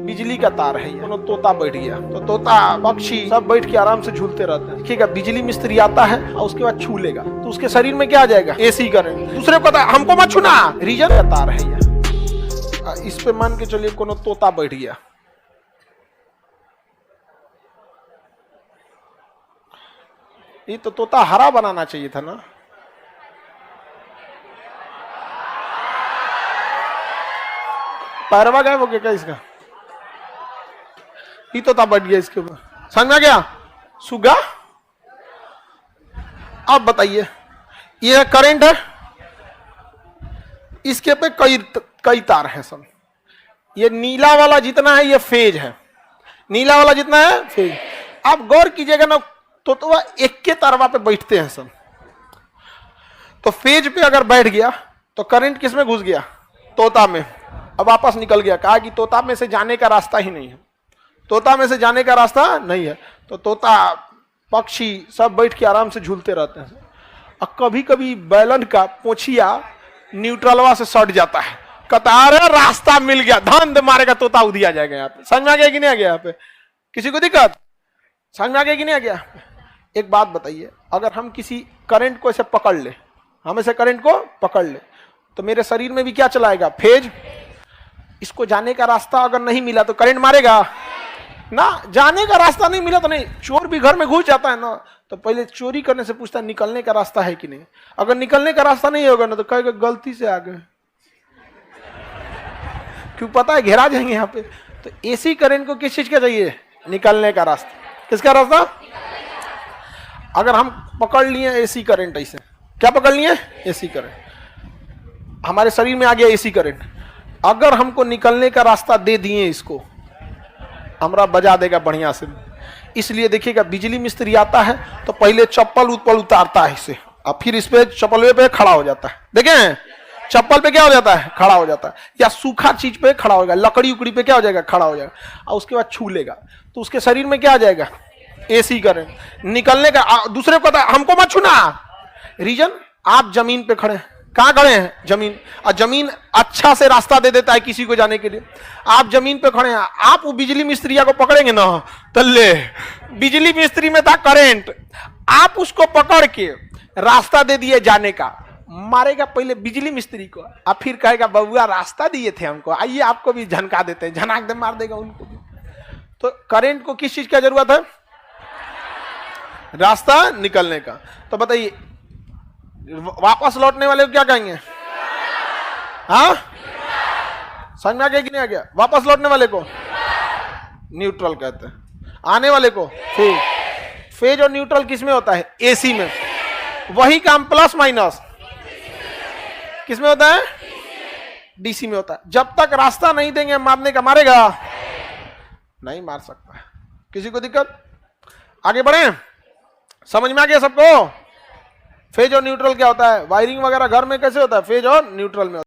बिजली का तार है, ये तोता बैठ गया, तो तोता पक्षी सब बैठ के आराम से झूलते रहते हैं। देखिएगा बिजली मिस्त्री आता है और उसके बाद छू लेगा तो उसके शरीर में क्या आ जाएगा, एसी करंट। दूसरे को हमको मत छूना, रीजन का तार है ये। इस पे मान के चलिए कोनो तोता बैठ गया, ये तो तोता हरा बनाना चाहिए था ना। पैरवा गायब हो गया क्या इसका? ये तोता बैठ गया इसके ऊपर, समझ में गया? सुगा। अब बताइए, ये करंट है, इसके पे कई तार है सब। ये नीला वाला जितना है ये फेज है, नीला वाला जितना है फेज। आप गौर कीजिएगा ना, तो वह एक के तारवा पे बैठते हैं सब। तो फेज पे अगर बैठ गया तो करंट किस में घुस गया, तोता में। अब वापस निकल गया, कहा कि तोता में से जाने का रास्ता ही नहीं है, तोता में से जाने का रास्ता नहीं है। तो तोता पक्षी सब बैठ के आराम से झूलते रहते हैं। और कभी कभी बैलन का पोछिया न्यूट्रलवा से सट जाता है, कतार रास्ता मिल गया, धंध मारेगा, तोता उदिया जाएगा। यहाँ पे समझ में आ गया कि नहीं आ गया? यहाँ पे किसी को दिक्कत समझ में आ गया कि नहीं आ गया? एक बात बताइए, अगर हम किसी करंट को ऐसे पकड़ ले, हम ऐसे करंट को पकड़ ले, तो मेरे शरीर में भी क्या चलाएगा, फेज। इसको जाने का रास्ता अगर नहीं मिला तो करंट मारेगा ना। जाने का रास्ता नहीं मिला तो नहीं। चोर भी घर में घुस जाता है ना, तो पहले चोरी करने से पूछता है निकलने का रास्ता है कि नहीं। अगर निकलने का रास्ता नहीं होगा ना तो कहेगा गलती से आ गए, क्यों पता है घेरा जाएंगे यहाँ पे। तो एसी करंट को किस चीज का चाहिए, निकलने का रास्ता। किसका रास्ता? अगर हम पकड़ लिए एसी करंट, ऐसे क्या पकड़ लिए, एसी करंट, हमारे शरीर में आ गया एसी करंट। अगर हमको निकलने का रास्ता दे दिए इसको, हमरा बजा देगा बढ़िया से। इसलिए देखिएगा बिजली मिस्त्री आता है तो पहले चप्पल उतारता है इसे, और फिर इस पे चप्पल पे खड़ा हो जाता है। देखें चप्पल पे क्या हो जाता है, खड़ा हो जाता है, या सूखा चीज पे खड़ा हो जाएगा, लकड़ी उकड़ी पे क्या हो जाएगा, खड़ा हो जाएगा। और उसके बाद छू लेगा तो उसके शरीर में क्या आ जाएगा, एसी करंट। निकलने का दूसरे को हमको मत छूना, रीजन आप जमीन पे खड़े हैं। कहां खड़े हैं, जमीन। और जमीन अच्छा से रास्ता दे देता है किसी को जाने के लिए। आप जमीन पे खड़े हैं, आप वो बिजली मिस्त्रिया को पकड़ेंगे ना, तल्ले बिजली मिस्त्री में था करंट, आप उसको पकड़ के रास्ता दे दिए जाने का, मारेगा पहले बिजली मिस्त्री को, और फिर कहेगा बबुआ रास्ता दिए थे हमको, आइए आपको भी झनका देते हैं, झनाक दे मार देगा उनको भी। तो करंट को किस चीज का जरूरत है, रास्ता निकलने का। तो बताइए वापस लौटने वाले को क्या कहेंगे, हाँ समझ में आ गया कि नहीं आ गया? वापस लौटने वाले को न्यूट्रल कहते हैं, आने वाले को फेज। फेज और न्यूट्रल किस में होता है, एसी में। वही काम प्लस माइनस किस में होता है, डीसी में होता है। जब तक रास्ता नहीं देंगे मारने का, मारेगा नहीं मार सकता। किसी को दिक्कत? आगे बढ़े, समझ में आ गया सबको? फेज और न्यूट्रल क्या होता है, वायरिंग वगैरह घर में कैसे होता है, फेज और न्यूट्रल में होता है।